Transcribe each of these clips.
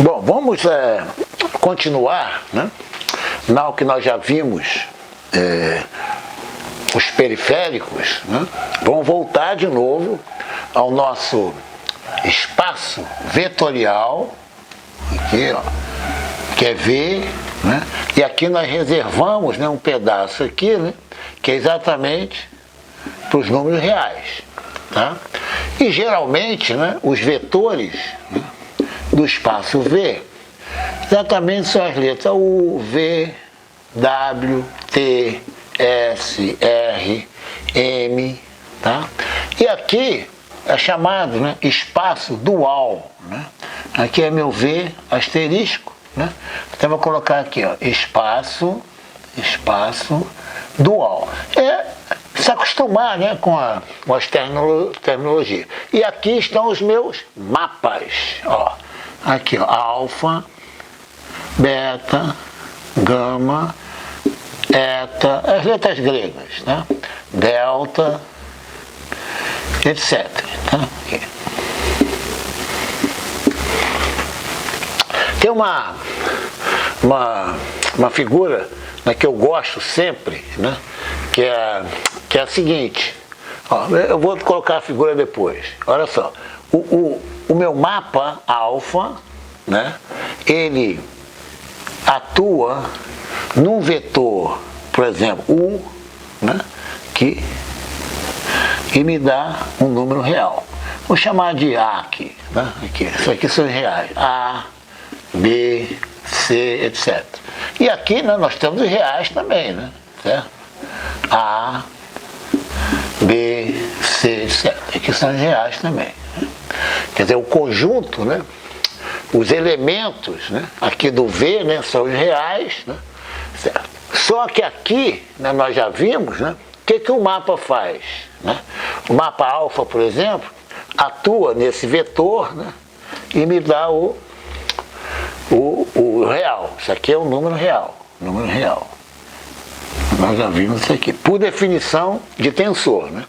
Bom, vamos continuar, né? Não que nós já vimos os periféricos, né? Vamos voltar de novo ao nosso espaço vetorial, aqui, ó, que é V, né? E aqui nós reservamos, né, um pedaço aqui, né, que é exatamente para os números reais, tá? E geralmente, né, os vetores, né, do espaço V exatamente são as letras U, V, W, T, S, R, M, tá? E aqui é chamado, né, espaço dual, né? Aqui é meu V asterisco, né? Então vou colocar aqui, ó, espaço dual. É se acostumar, né, com as terminologias. E aqui estão os meus mapas, ó. Aqui, ó, alfa, beta, gama, eta, as letras gregas, né? Delta, etc. Tá? Aqui. Tem uma figura, né, que eu gosto sempre, né, que é a seguinte, ó, eu vou colocar a figura depois. Olha só, o meu mapa alfa, né, ele atua num vetor, por exemplo, U, né, e me dá um número real. Vou chamar de A aqui, né, aqui. Isso aqui são os reais. A, B, C, etc. E aqui, né, nós temos os reais também, né, certo? A, B, C, etc. Aqui são os reais também. Né? Quer dizer, o conjunto, né, os elementos, né, aqui do V, né, são os reais, né, certo? Só que aqui, né, nós já vimos, né, o que o mapa faz, né? O mapa alfa, por exemplo, atua nesse vetor, né, e me dá o real. Isso aqui é o número real. Número real. Nós já vimos isso aqui. Por definição de tensor, né?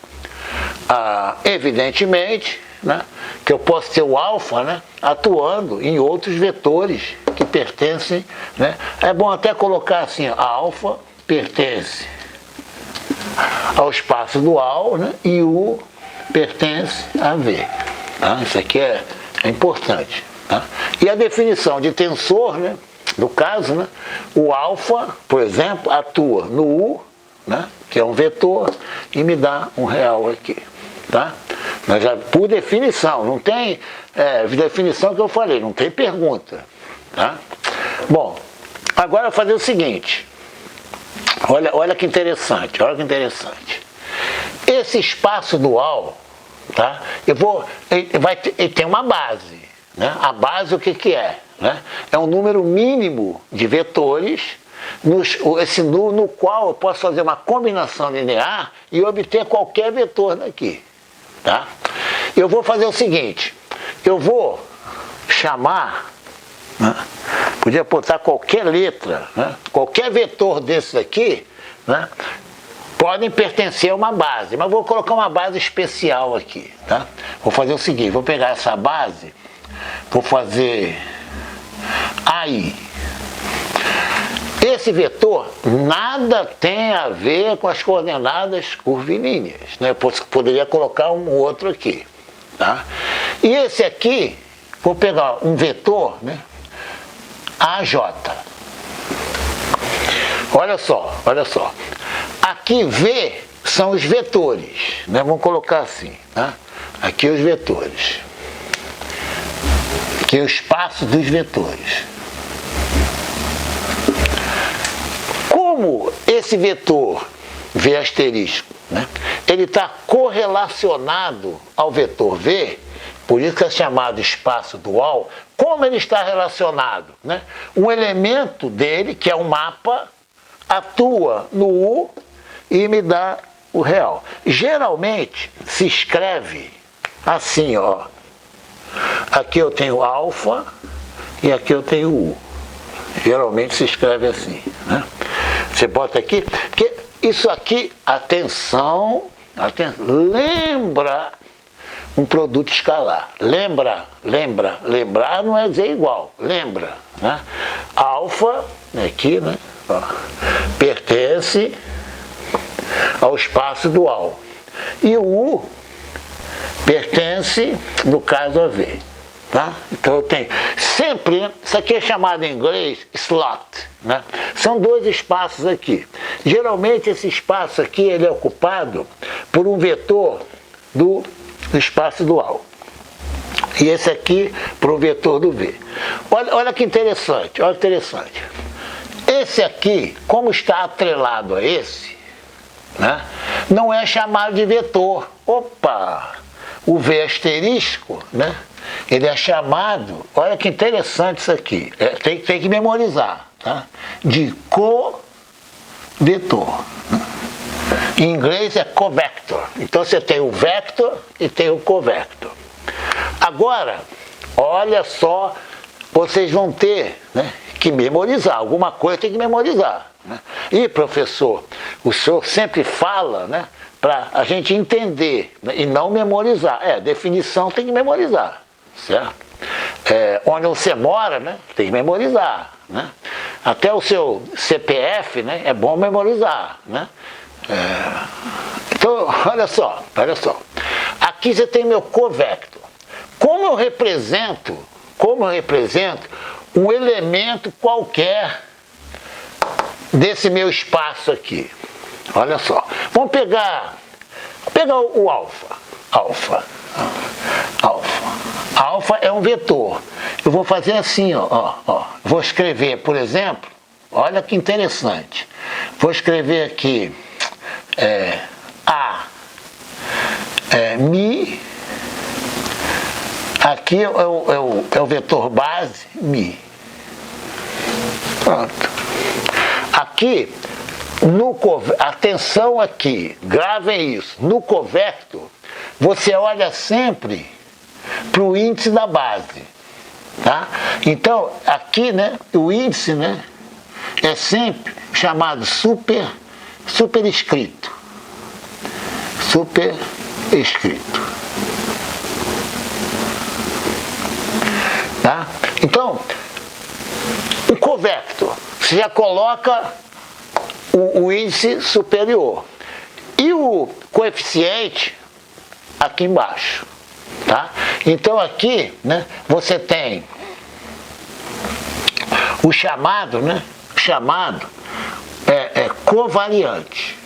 Evidentemente, né, que eu posso ter o alfa, né, atuando em outros vetores que pertencem, né? É bom até colocar assim, a alfa pertence ao espaço dual, né, e U pertence a V. Tá? Isso aqui é importante. Tá? E a definição de tensor, né, no caso, né, o alfa, por exemplo, atua no U, né, que é um vetor, e me dá um real aqui. Tá? Mas já, por definição, não tem definição que eu falei, não tem pergunta. Tá? Bom, agora eu vou fazer o seguinte. Olha que interessante, olha que interessante. Esse espaço dual, tá? Ele tem uma base. Né? A base, o que é? Né? É um número mínimo de vetores no qual eu posso fazer uma combinação linear e obter qualquer vetor daqui. Tá? Eu vou fazer o seguinte, eu vou chamar, né? Podia botar qualquer letra, né? Qualquer vetor desses aqui, né? Podem pertencer a uma base, mas vou colocar uma base especial aqui. Tá? Vou fazer o seguinte, vou pegar essa base, vou fazer AI. Esse vetor nada tem a ver com as coordenadas curvilíneas, né? Eu poderia colocar um outro aqui. Tá? E esse aqui, vou pegar um vetor, né? AJ. Olha só, olha só. Aqui V são os vetores, né? Vamos colocar assim. Tá? Aqui os vetores. Aqui é o espaço dos vetores. Como esse vetor V asterisco, né, ele está correlacionado ao vetor V, por isso que é chamado espaço dual, como ele está relacionado? Né? Um elemento dele, que é um mapa, atua no U e me dá o real. Geralmente se escreve assim, ó. Aqui eu tenho alfa e aqui eu tenho U. Geralmente se escreve assim, né? Você bota aqui, porque isso aqui, atenção, lembra um produto escalar. Lembrar não é dizer igual, lembra, né? Alfa, aqui, né? Ó, pertence ao espaço dual. E o U pertence, no caso, a V. Tá? Então eu tenho sempre, isso aqui é chamado em inglês slot, né? São dois espaços aqui. Geralmente esse espaço aqui ele é ocupado por um vetor do espaço dual. E esse aqui por um vetor do V. Olha que interessante, olha que interessante. Esse aqui, como está atrelado a esse, né, não é chamado de vetor. Opa! O V asterisco, né? Ele é chamado, olha que interessante isso aqui, tem que memorizar, tá? De covetor. Em inglês é covector. Então você tem o vector e tem o covector. Agora, olha só, vocês vão ter, né, que memorizar, alguma coisa tem que memorizar, né? E professor, o senhor sempre fala, né, para a gente entender, né, e não memorizar. Definição tem que memorizar, certo? Onde você mora, né, tem que memorizar, né? Até o seu CPF, né, é bom memorizar, né? Então, olha só. Aqui você tem meu covector. Como eu represento um elemento qualquer desse meu espaço aqui. Olha só. Vamos pegar o alfa. Alfa é um vetor. Eu vou fazer assim, ó. Vou escrever, por exemplo, olha que interessante. Vou escrever aqui Mi. Aqui é o vetor base, Mi. Pronto. Aqui, atenção aqui, gravem isso. No covector, você olha sempre para o índice da base. Tá? Então, aqui, né, o índice, né, é sempre chamado superescrito. Tá? Então, o covector, você já coloca o índice superior. E o coeficiente aqui embaixo. Tá? Então aqui, né, você tem o chamado, né? O chamado é covariante.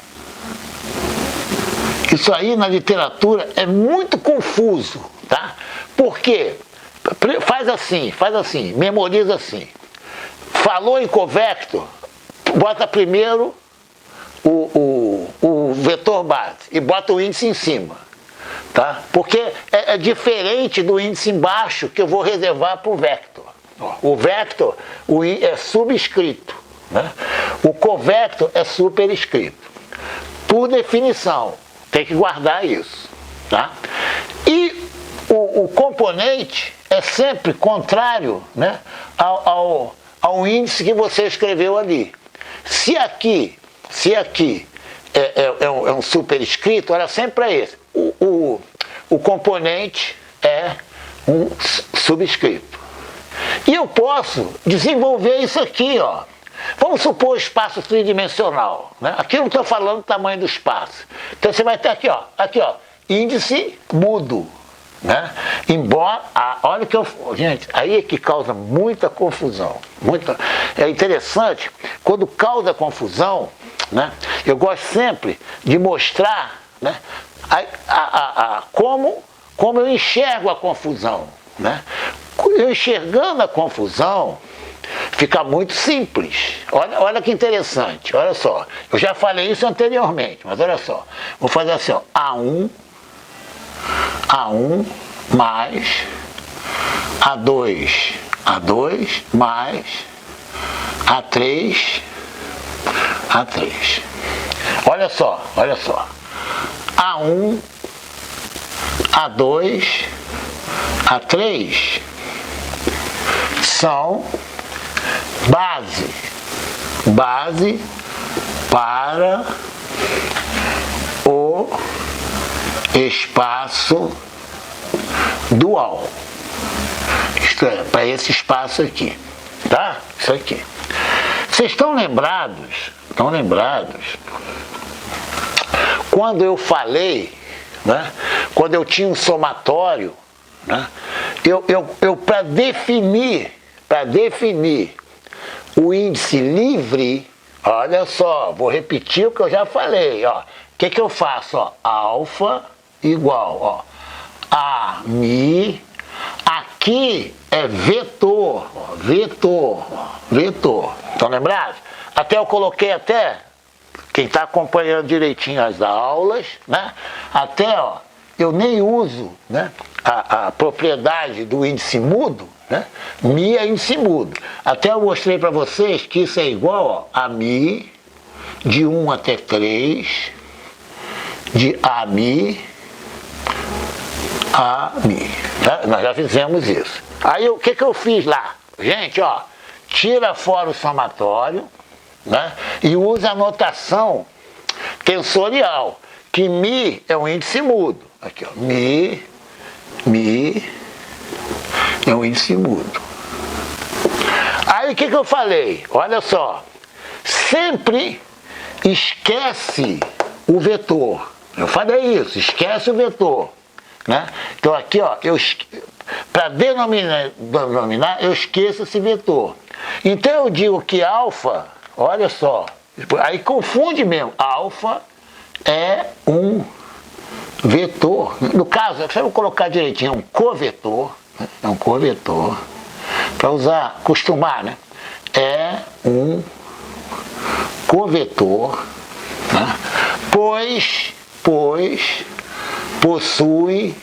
Isso aí na literatura é muito confuso, tá? Por quê? Faz assim, memoriza assim. Falou em covector, bota primeiro o vetor base e bota o índice em cima, tá? Porque é diferente do índice embaixo que eu vou reservar para o vector. O vector é subscrito, né? O covector é superescrito. Por definição, tem que guardar isso, tá? E o componente é sempre contrário, né, ao índice que você escreveu ali. Se aqui é um superescrito, olha sempre para esse. O componente é um subscrito. E eu posso desenvolver isso aqui, ó. Vamos supor o espaço tridimensional, né? Aqui eu não estou falando do tamanho do espaço. Então você vai ter aqui, ó, índice mudo, né? Embora, olha que gente, aí é que causa muita confusão. É interessante, quando causa confusão, né? Eu gosto sempre de mostrar, né, como eu enxergo a confusão, né? Eu enxergando a confusão, fica muito simples. Olha que interessante, olha só. Eu já falei isso anteriormente, mas olha só. Vou fazer assim, ó, A1 mais A2 mais A3. Olha só. A1, A2, A3 são base para o espaço dual. Isto é, para esse espaço aqui. Tá? Isso aqui. Vocês estão lembrados? Estão lembrados? Quando eu falei, né? Quando eu tinha um somatório, né? Eu para definir o índice livre, olha só, vou repetir o que eu já falei, ó. O que eu faço? Ó, alfa igual, ó, a mi, aqui é vetor, ó, vetor. Estão lembrados? Até eu coloquei quem está acompanhando direitinho as aulas, né? Até, ó, eu nem uso, né, a propriedade do índice mudo, né? Mi é índice mudo. Até eu mostrei para vocês que isso é igual, ó, a mi, de 1 até 3, de a mi, tá? Nós já fizemos isso. Aí o que eu fiz lá? Gente, ó, tira fora o somatório, né? E usa a notação tensorial, que mi é um índice mudo. Aqui, ó, mi é um índice mudo. Aí o que eu falei? Olha só, sempre esquece o vetor. Eu falei isso, esquece o vetor, né? Então aqui, ó, para denominar, eu esqueço esse vetor. Então eu digo que alfa, olha só, aí confunde mesmo, alfa é um vetor. No caso, eu vou colocar direitinho, é um covetor, né? É um covetor, para usar, acostumar, né? É um covetor, né? Pois possui